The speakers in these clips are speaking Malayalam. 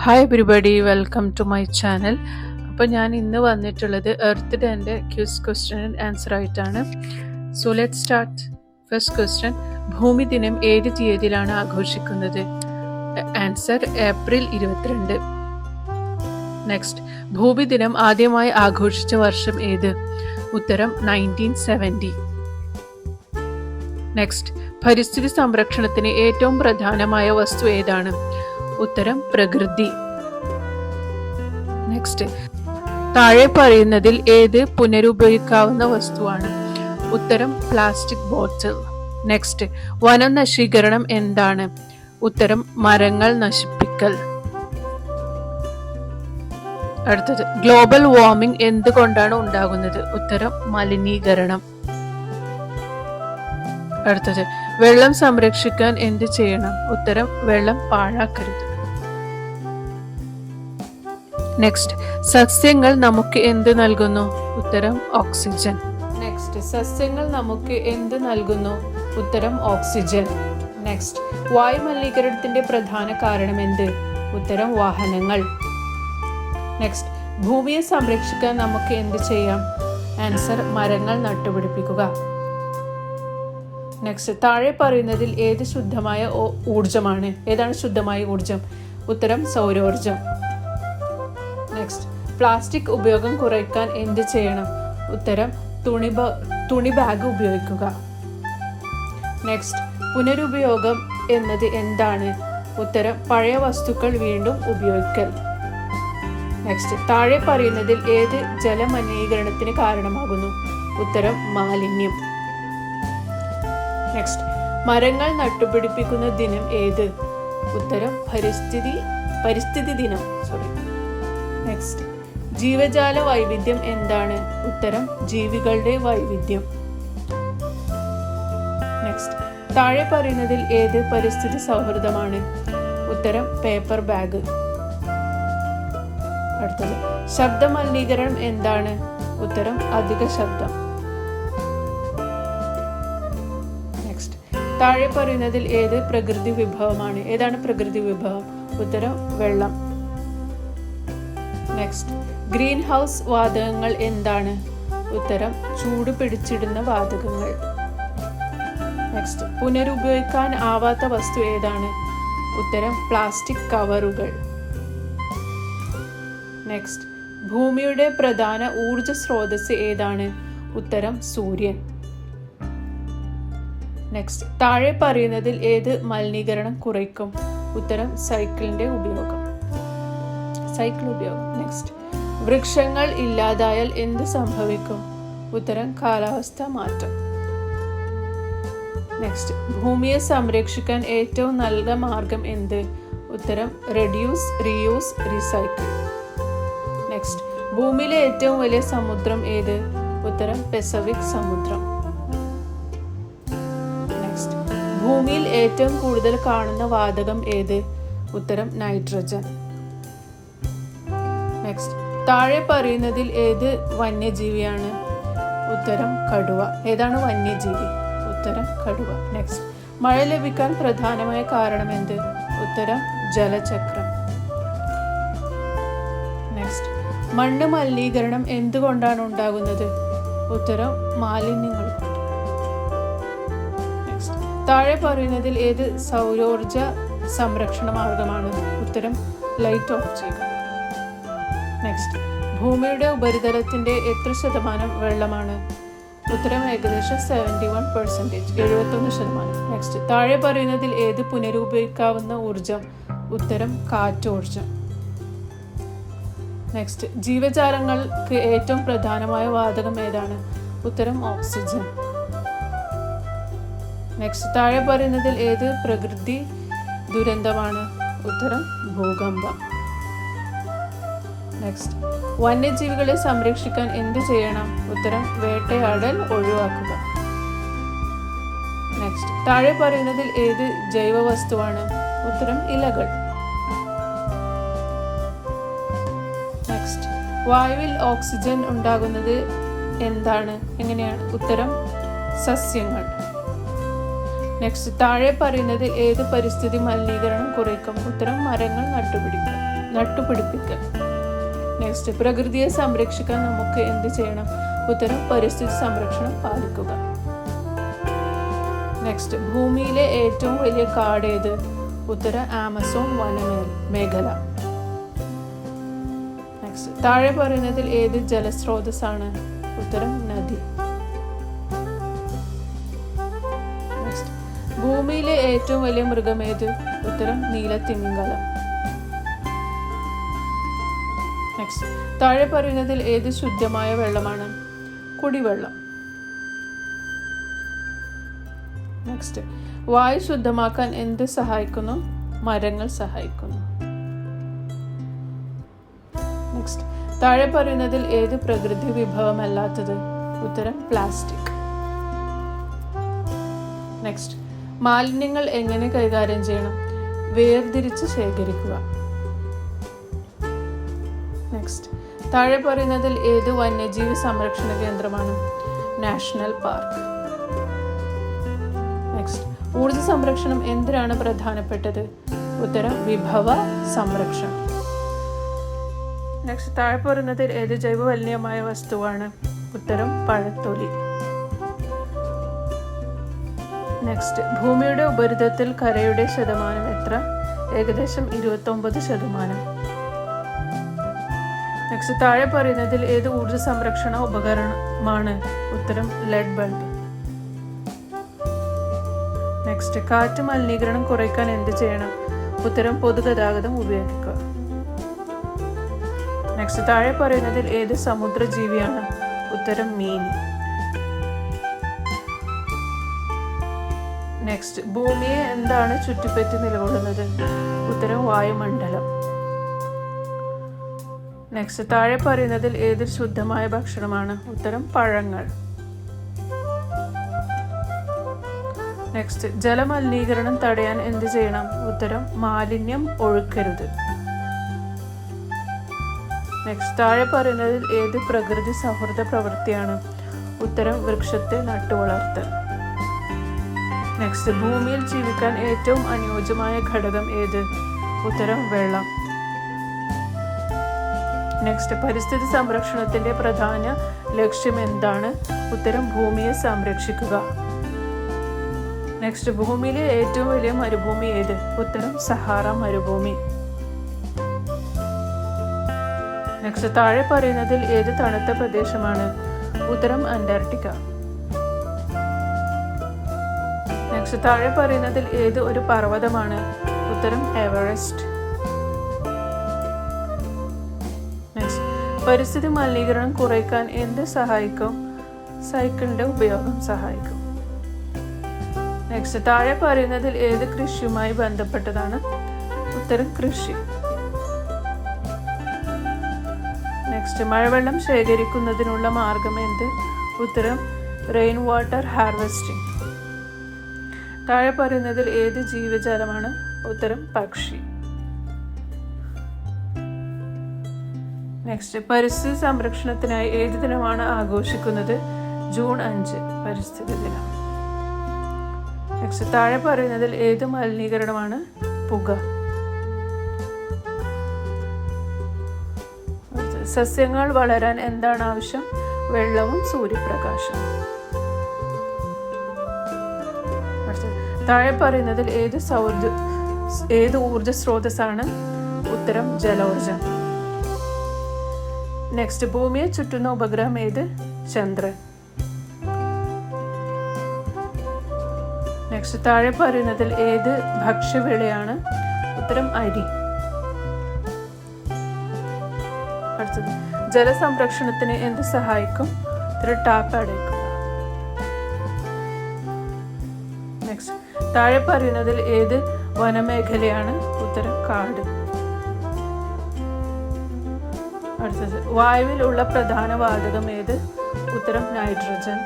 Hi everybody, welcome to my channel. അപ്പോൾ ഞാൻ ഇന്ന് വന്നിട്ടുള്ളത് എർത്ത് ഡേൻ്റെ ക്യൂസ് ക്വസ്റ്റ്യൻ ആൻഡ് ആൻസർ ആയിട്ടാണ്. So let start. First question, ഭൂമി ദിനം ഏത് തീയതിയിലാണ് ആഘോഷിക്കുന്നത്? Answer April 22. നെക്സ്റ്റ്, ഭൂമി ദിനം ആദ്യമായി ആഘോഷിച്ച വർഷം ഏത്? ഉത്തരം 1970. നെക്സ്റ്റ്, പരിസ്ഥിതി സംരക്ഷണത്തിന് ഏറ്റവും പ്രധാനമായ വസ്തു ഏതാണ്? ഉത്തരം പ്രകൃതി. നെക്സ്റ്റ്, താഴെ പറയുന്നതിൽ ഏത് പുനരുപയോഗിക്കാവുന്ന വസ്തുവാണ്? ഉത്തരം പ്ലാസ്റ്റിക് ബോട്ടിൽ. നെക്സ്റ്റ്, വനം നശീകരണം എന്താണ്? ഉത്തരം മരങ്ങൾ നശിപ്പിക്കൽ. അടുത്തത്, ഗ്ലോബൽ വാർമിംഗ് എന്തുകൊണ്ടാണ് ഉണ്ടാകുന്നത്? ഉത്തരം മലിനീകരണം. അടുത്തത്, വെള്ളം സംരക്ഷിക്കാൻ എന്ത് ചെയ്യണം? ഉത്തരം വെള്ളം പാഴാക്കരുത്. നെക്സ്റ്റ്, സസ്യങ്ങൾ നമുക്ക് എന്ത് നൽകുന്നു? ഉത്തരം ഓക്സിജൻ. നെക്സ്റ്റ്, സസ്യങ്ങൾ നമുക്ക് എന്ത് നൽകുന്നു? ഉത്തരം ഓക്സിജൻ. നെക്സ്റ്റ്, വായു മലിനീകരണത്തിന്റെ പ്രധാന കാരണം എന്ത്? ഉത്തരം വാഹനങ്ങൾ. നെക്സ്റ്റ്, ഭൂമിയെ സംരക്ഷിക്കാൻ നമുക്ക് എന്ത് ചെയ്യാം? ആൻസർ മരങ്ങൾ നട്ടുപിടിപ്പിക്കുക. നെക്സ്റ്റ്, താഴെ പറയുന്നതിൽ ഏത് ശുദ്ധമായ ഊർജമാണ്? ഏതാണ് ശുദ്ധമായ ഊർജം? ഉത്തരം സൗരോർജം. നെക്സ്റ്റ്, പ്ലാസ്റ്റിക് ഉപയോഗം കുറയ്ക്കാൻ എന്ത് ചെയ്യണം? ഉത്തരം തുണി ബാഗ് ഉപയോഗിക്കുക. നെക്സ്റ്റ്, പുനരുപയോഗം എന്നത് എന്താണ്? ഉത്തരം പഴയ വസ്തുക്കൾ വീണ്ടും ഉപയോഗിക്കൽ. നെക്സ്റ്റ്, താഴെ പറയുന്നതിൽ ഏത് ജലമലിനീകരണത്തിന് കാരണമാകുന്നു? ഉത്തരം മാലിന്യം. നെക്സ്റ്റ്, മരങ്ങൾ നട്ടുപിടിപ്പിക്കുന്ന ദിനം ഏത്? ഉത്തരം പരിസ്ഥിതി ദിനം. നെക്സ്റ്റ്, ജീവജാല വൈവിധ്യം എന്താണ്? ഉത്തരം ജീവികളുടെ വൈവിധ്യം. നെക്സ്റ്റ്, താഴെ പറയുന്നതിൽ ഏത് പരിസ്ഥിതി സൗഹൃദമാണ്? ഉത്തരം പേപ്പർ ബാഗ്. അടുത്തത്, ശബ്ദ മലിനീകരണം എന്താണ്? ഉത്തരം അധിക ശബ്ദം. നെക്സ്റ്റ്, താഴെ പറയുന്നതിൽ ഏത് പ്രകൃതി വിഭവമാണ്? ഏതാണ് പ്രകൃതി വിഭവം? ഉത്തരം വെള്ളം. നെക്സ്റ്റ്, ഗ്രീൻ ഹൗസ് വാതകങ്ങൾ എന്താണ്? ഉത്തരം ചൂട് പിടിച്ചിടുന്ന വാതകങ്ങൾ. നെക്സ്റ്റ്, പുനരുപയോഗിക്കാൻ ആവാത്ത വസ്തു ഏതാണ്? ഉത്തരം പ്ലാസ്റ്റിക് കവറുകൾ. നെക്സ്റ്റ്, ഭൂമിയുടെ പ്രധാന ഊർജ സ്രോതസ് ഏതാണ്? ഉത്തരം സൂര്യൻ. നെക്സ്റ്റ്, താഴെ പറയുന്നതിൽ ഏത് മലിനീകരണം കുറയ്ക്കും? ഉത്തരം സൈക്കിൾ ഉപയോഗം. നെക്സ്റ്റ്, വൃക്ഷങ്ങൾ ഇല്ലാതായാൽ എന്ത് സംഭവിക്കും? ഉത്തരം കാലാവസ്ഥ മാറ്റം. നെക്സ്റ്റ്, ഭൂമിയെ സംരക്ഷിക്കാൻ ഏറ്റവും നല്ല മാർഗം എന്ത്? ഉത്തരം റെഡ്യൂസ്, റീയൂസ്, റീസൈക്കിൾ. നെക്സ്റ്റ്, ഭൂമിയിലെ ഏറ്റവും വലിയ സമുദ്രം ഏത്? ഉത്തരം പസഫിക് സമുദ്രം. നെക്സ്റ്റ്, ഭൂമിയിൽ ഏറ്റവും കൂടുതൽ കാണുന്ന വാതകം ഏത്? ഉത്തരം നൈട്രജൻ. നെക്സ്റ്റ്, താഴെ പറയുന്നതിൽ ഏത് വന്യജീവിയാണ്? ഉത്തരം കടുവ. ഏതാണ് വന്യജീവി? ഉത്തരം കടുവ. നെക്സ്റ്റ്, മഴ ലഭിക്കാൻ പ്രധാനമായ കാരണം എന്ത്? ഉത്തരം ജലചക്രം. നെക്സ്റ്റ്, മണ്ണ് മലിനീകരണം എന്തുകൊണ്ടാണ് ഉണ്ടാകുന്നത്? ഉത്തരം മാലിന്യങ്ങൾ കൊണ്ട്. നെക്സ്റ്റ്, താഴെ പറയുന്നതിൽ ഏത് സൗരോർജ സംരക്ഷണ മാർഗമാണ്? ഉത്തരം ലൈറ്റ് ഓഫ് ചെയ്യുക. നെക്സ്റ്റ്, ഭൂമിയുടെ ഉപരിതലത്തിന്റെ എത്ര ശതമാനം വെള്ളമാണ്? ഉത്തരം ഏകദേശം 71%, 71%. നെക്സ്റ്റ്, താഴെ പറയുന്നതിൽ ഏത് പുനരുപയോഗിക്കാവുന്ന ഊർജം? ഉത്തരം കാറ്റോർജം. നെക്സ്റ്റ്, ജീവജാലങ്ങൾക്ക് ഏറ്റവും പ്രധാനമായ വാതകം ഏതാണ്? ഉത്തരം ഓക്സിജൻ. നെക്സ്റ്റ്, താഴെ പറയുന്നതിൽ ഏത് പ്രകൃതി ദുരന്തമാണ്? ഉത്തരം ഭൂകമ്പം. നെക്സ്റ്റ്, വന്യജീവികളെ സംരക്ഷിക്കാൻ എന്ത് ചെയ്യണം? ഉത്തരം വേട്ടയാടൽ ഒഴിവാക്കുക. നെക്സ്റ്റ്, താഴെ പറയുന്നതിൽ ഏത് ജൈവ വസ്തുവാണ്? ഉത്തരം ഇലകൾ. നെക്സ്റ്റ്, വായുവിൽ ഓക്സിജൻ ഉണ്ടാകുന്നത് എന്താണ്? എങ്ങനെയാണ്? ഉത്തരം സസ്യങ്ങൾ. നെക്സ്റ്റ്, താഴെ പറയുന്നതിൽ ഏത് പരിസ്ഥിതി മലിനീകരണം കുറയ്ക്കും? ഉത്തരം മരങ്ങൾ നട്ടുപിടിക്കും. നട്ടുപിടിപ്പിക്കൽ. നെക്സ്റ്റ്, പ്രകൃതിയെ സംരക്ഷിക്കാൻ നമുക്ക് എന്ത് ചെയ്യണം? ഉത്തരം പരിസ്ഥിതി സംരക്ഷണം പാലിക്കുക. നെക്സ്റ്റ്, ഭൂമിയിലെ ഏറ്റവും വലിയ കാട് ഏത്? ഉത്തരം ആമസോൺ വനമേഖല. നെക്സ്റ്റ്, താഴെ പറയുന്നതിൽ ഏത് ജലസ്രോതസ്സാണ്? ഉത്തരം നദി. നെക്സ്റ്റ്, ഭൂമിയിലെ ഏറ്റവും വലിയ മൃഗം ഏത്? ഉത്തരം നീലത്തിമിംഗലം. നെക്സ്റ്റ്, താഴെ പറയുന്നതിൽ ഏത് ശുദ്ധമായ വെള്ളമാണ്? കുടിവെള്ളം. നെക്സ്റ്റ്, വായു ശുദ്ധമാക്കാൻ എന്ത് സഹായിക്കുന്നു? മരങ്ങൾ സഹായിക്കുന്നു. നെക്സ്റ്റ്, താഴെ പറയുന്നതിൽ ഏത് പ്രകൃതി വിഭവമല്ലാത്തത്? ഉത്തരം പ്ലാസ്റ്റിക്. നെക്സ്റ്റ്, മാലിന്യങ്ങൾ എങ്ങനെ കൈകാര്യം ചെയ്യണം? വേർതിരിച്ച് ശേഖരിക്കുക. നെക്സ്റ്റ്, താഴെ പറയുന്നതിൽ ഏത് വന്യജീവി സംരക്ഷണ കേന്ദ്രമാണ്? National park. നെക്സ്റ്റ്, ഊർജ സംരക്ഷണം എന്തിനാണ് പ്രധാനപ്പെട്ടത്? ഉത്തരം വിഭവ സംരക്ഷണം. നെക്സ്റ്റ്, താഴെ പറയുന്നതിൽ ഏത് ജൈവമലിനീയമായ വസ്തുവാണ്? ഉത്തരം പഴത്തൊലി. നെക്സ്റ്റ്, ഭൂമിയുടെ ഉപരിതലത്തിൽ കരയുടെ ശതമാനം എത്ര? ഏകദേശം 29%. നെക്സ്റ്റ്, താഴെ പറയുന്നതിൽ ഏത് ഊർജ സംരക്ഷണ ഉപകരണമാണ്? ഉത്തരം ലെഡ് ബൾബ്. നെക്സ്റ്റ്, കാറ്റ് മലിനീകരണം കുറയ്ക്കാൻ എന്ത് ചെയ്യണം? ഉത്തരം പൊതുഗതാഗതം ഉപയോഗിക്കുക. നെക്സ്റ്റ്, താഴെ പറയുന്നതിൽ ഏത് സമുദ്രജീവിയാണ്? ഉത്തരം മീൻ. നെക്സ്റ്റ്, ഭൂമിയെ എന്താണ് ചുറ്റിപ്പറ്റി നിലകൊള്ളുന്നത്? ഉത്തരം വായുമണ്ഡലം. നെക്സ്റ്റ്, താഴെ പറയുന്നതിൽ ഏത് ശുദ്ധമായ ഭക്ഷണമാണ്? ഉത്തരം പഴങ്ങൾ. നെക്സ്റ്റ്, ജലമലിനീകരണം തടയാൻ എന്ത് ചെയ്യണം? ഉത്തരം മാലിന്യം ഒഴുക്കരുത്. നെക്സ്റ്റ്, താഴെ പറയുന്നതിൽ ഏത് പ്രകൃതി സൗഹൃദ പ്രവൃത്തിയാണ്? ഉത്തരം വൃക്ഷത്തെ നട്ടുവളർത്തൽ. നെക്സ്റ്റ്, ഭൂമിയിൽ ജീവിക്കാൻ ഏറ്റവും അനുയോജ്യമായ ഘടകം ഏത്? ഉത്തരം വെള്ളം. നെക്സ്റ്റ്, പരിസ്ഥിതി സംരക്ഷണത്തിന്റെ പ്രധാന ലക്ഷ്യം എന്താണ്? ഉത്തരം ഭൂമിയെ സംരക്ഷിക്കുക. നെക്സ്റ്റ്, ഭൂമിയിലെ ഏറ്റവും വലിയ മരുഭൂമി ഏത്? ഉത്തരം സഹാറ മരുഭൂമി. നെക്സ്റ്റ്, താഴെ പറയുന്നതിൽ ഏത് തണുത്ത പ്രദേശമാണ്? ഉത്തരം അന്റാർട്ടിക്ക. നെക്സ്റ്റ്, താഴെ പറയുന്നതിൽ ഏത് ഒരു പർവ്വതമാണ്? ഉത്തരം എവറസ്റ്റ്. നെക്സ്റ്റ്, പരിസ്ഥിതി മലിനീകരണം കുറയ്ക്കാൻ എന്ത് സഹായിക്കും? സൈക്കിളിന്റെ ഉപയോഗം സഹായിക്കും. നെക്സ്റ്റ്, താഴെ പറയുന്നതിൽ ഏത് കൃഷിയുമായി ബന്ധപ്പെട്ടതാണ്? ഉത്തരം കൃഷി. നെക്സ്റ്റ്, മഴവെള്ളം ശേഖരിക്കുന്നതിനുള്ള മാർഗം എന്ത്? ഉത്തരം റെയിൻ വാട്ടർ ഹാർവെസ്റ്റിംഗ്. താഴെ പറയുന്നതിൽ ഏത് ജീവജാലമാണ്? ഉത്തരം പക്ഷി. നെക്സ്റ്റ്, പരിസ്ഥിതി സംരക്ഷണത്തിനായി ഏത് ദിനമാണ് ആഘോഷിക്കുന്നത്? ജൂൺ 5 പരിസ്ഥിതി ദിനം. നെക്സ്റ്റ്, താഴെ പറയുന്നതിൽ ഏത് മലിനീകരണമാണ്? പുക. സസ്യങ്ങൾ വളരാൻ എന്താണ് ആവശ്യം? വെള്ളവും സൂര്യപ്രകാശവും. താഴെ പറയുന്നതിൽ ഏത് ഊർജ സ്രോതസ്സാണ്? ഉത്തരം ജലോർജം. നെക്സ്റ്റ്, ഭൂമിയെ ചുറ്റുന്ന ഉപഗ്രഹം ഏത്? ചന്ദ്രൻ. നെക്സ്റ്റ്, താഴെ പറയുന്നതിൽ ഏത് ഭക്ഷ്യവിളയാണ്? ഉത്തരം അരി. അടുത്തത്, ജലസംരക്ഷണത്തിന് എന്ത് സഹായിക്കും? ഉത്തരം ടാപ്പ് അടയ്ക്കുക. നെക്സ്റ്റ്, താഴെ പറയുന്നതിൽ ഏത് വനമേഖലയാണ്? ഉത്തരം കാട്. അടുത്തത്, വായുവിൽ ഉള്ള പ്രധാന വാതകം ഏത്? ഉത്തരം നൈട്രജൻ.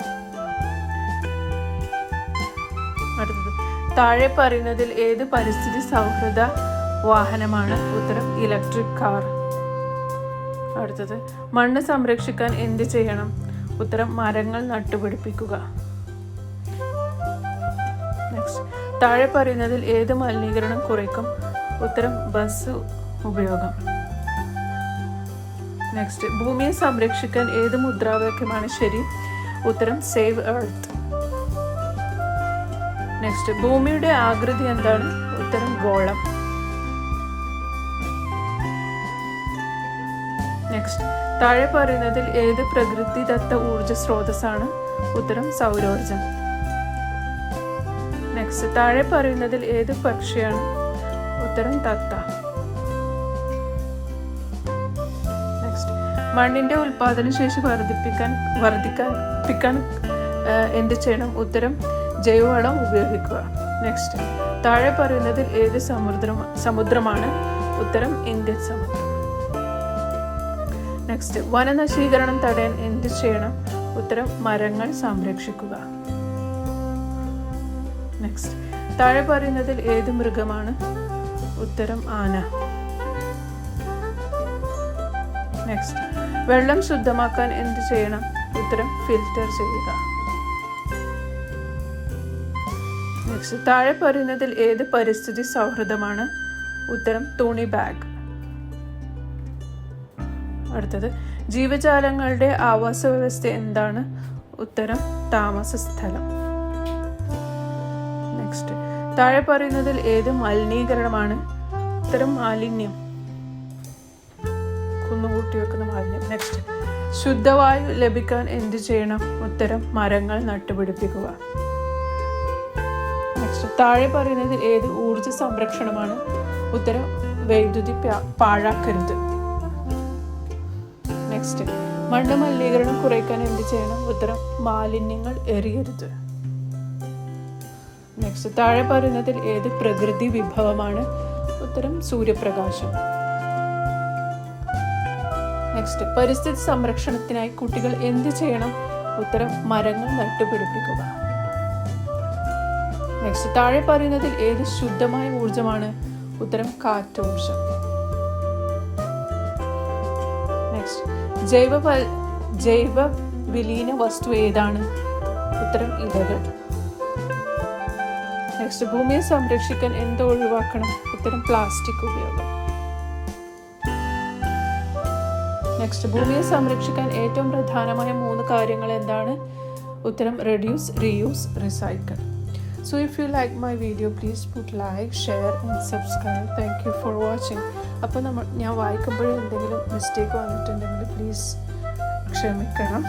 അടുത്തത്, താഴെ പറയുന്നതിൽ ഏത് പരിസ്ഥിതി സൗഹൃദ വാഹനമാണ്? ഉത്തരം ഇലക്ട്രിക് കാർ. അടുത്തത്, മണ്ണ് സംരക്ഷിക്കാൻ എന്ത് ചെയ്യണം? ഉത്തരം മരങ്ങൾ നട്ടുപിടിപ്പിക്കുക. നെക്സ്റ്റ്, താഴെ പറയുന്നതിൽ ഏത് മലിനീകരണം കുറയ്ക്കും? ഉത്തരം ബസ് ഉപയോഗം. നെക്സ്റ്റ്, ഭൂമിയെ സംരക്ഷിക്കാൻ ഏത് മുദ്രാവാക്യമാണ് ശരി? ഉത്തരം സേവ് എർത്ത്. നെക്സ്റ്റ്, ഭൂമിയുടെ ആകൃതി എന്താണ്? ഉത്തരം ഗോളം. നെക്സ്റ്റ്, താഴെ പറയുന്നതിൽ ഏത് പ്രകൃതിദത്ത ഊർജ സ്രോതസ്സാണ്? ഉത്തരം സൗരോർജം. നെക്സ്റ്റ്, താഴെ പറയുന്നതിൽ ഏത് പക്ഷിയാണ്? ഉത്തരം തത്ത. നെക്സ്റ്റ്, മണ്ണിന്റെ ഉൽപാദനശേഷി വർദ്ധിക്കാൻ എന്ത് ചെയ്യണം? ഉത്തരം ജൈവവളം ഉപയോഗിക്കുക. നെക്സ്റ്റ്, താഴെ പറയുന്നതിൽ ഏത് സമുദ്രമാണ്? ഉത്തരം ഇന്ത്യൻ സമുദ്രം. നെക്സ്റ്റ്, വനനശീകരണം തടയാൻ എന്ത് ചെയ്യണം? ഉത്തരം മരങ്ങൾ സംരക്ഷിക്കുക. നെക്സ്റ്റ്, താഴെ പറയുന്നതിൽ ഏത് മൃഗമാണ്? ഉത്തരം ആന. നെക്സ്റ്റ്, വെള്ളം ശുദ്ധമാക്കാൻ എന്ത് ചെയ്യണം? ഉത്തരം ഫിൽറ്റർ ചെയ്യുക. നെക്സ്റ്റ്, താഴെ പറയുന്നതിൽ ഏത് പരിസ്ഥിതി സൗഹൃദമാണ്? ഉത്തരം തുണി ബാഗ്. അടുത്തത്, ജീവജാലങ്ങളുടെ ആവാസ വ്യവസ്ഥ എന്താണ്? ഉത്തരം താമസ സ്ഥലം. നെക്സ്റ്റ്, താഴെ പറയുന്നതിൽ ഏത് മലിനീകരണമാണ്? ഉത്തരം മാലിന്യം, കുന്നുകൂട്ടി വെക്കുന്ന മാലിന്യം. നെക്സ്റ്റ്, ശുദ്ധവായു ലഭിക്കാൻ എന്ത് ചെയ്യണം? ഉത്തരം മരങ്ങൾ നട്ടുപിടിപ്പിക്കുക. നെക്സ്റ്റ്, താഴെ പറയുന്നതിൽ ഏത് ഊർജ സംരക്ഷണമാണ്? ഉത്തരം വൈദ്യുതി പാഴാക്കരുത്. നെക്സ്റ്റ്, മണ്ണ് മലിനീകരണം കുറയ്ക്കാൻ എന്ത് ചെയ്യണം? ഉത്തരം മാലിന്യങ്ങൾ എറിയരുത്. നെക്സ്റ്റ്, താഴെ പറയുന്നതിൽ ഏത് പ്രകൃതി വിഭവമാണ്? ഉത്തരം സൂര്യപ്രകാശം. നെക്സ്റ്റ്, പരിസ്ഥിതി സംരക്ഷണത്തിനായി കുട്ടികൾ എന്ത് ചെയ്യണം? ഉത്തരം മരങ്ങൾ നട്ടുപിടിപ്പിക്കുക. നെക്സ്റ്റ്, താഴെ പറയുന്നതിൽ ഏത് ശുദ്ധമായ ഊർജമാണ്? ഉത്തരം കാറ്റോർജം. നെക്സ്റ്റ്, ജൈവ വിലീന വസ്തു ഏതാണ്? ഉത്തരം ഇലകൾ. നെക്സ്റ്റ്, ഭൂമിയെ സംരക്ഷിക്കാൻ എന്ത് ഒഴിവാക്കണം? ഉത്തരം പ്ലാസ്റ്റിക് ഉപയോഗം. നെക്സ്റ്റ്, ഭൂമിയെ സംരക്ഷിക്കാൻ ഏറ്റവും പ്രധാനമായ 3 കാര്യങ്ങൾ എന്താണ്? ഉത്തരം reduce, reuse, recycle. So if you like my video, please put like, share and subscribe. Thank you for watching. അപ്പോൾ ഞാൻ വായിക്കുമ്പോഴേ എന്തെങ്കിലും മിസ്റ്റേക്ക് വന്നിട്ടുണ്ടെങ്കിൽ പ്ലീസ് ക്ഷമിക്കണം.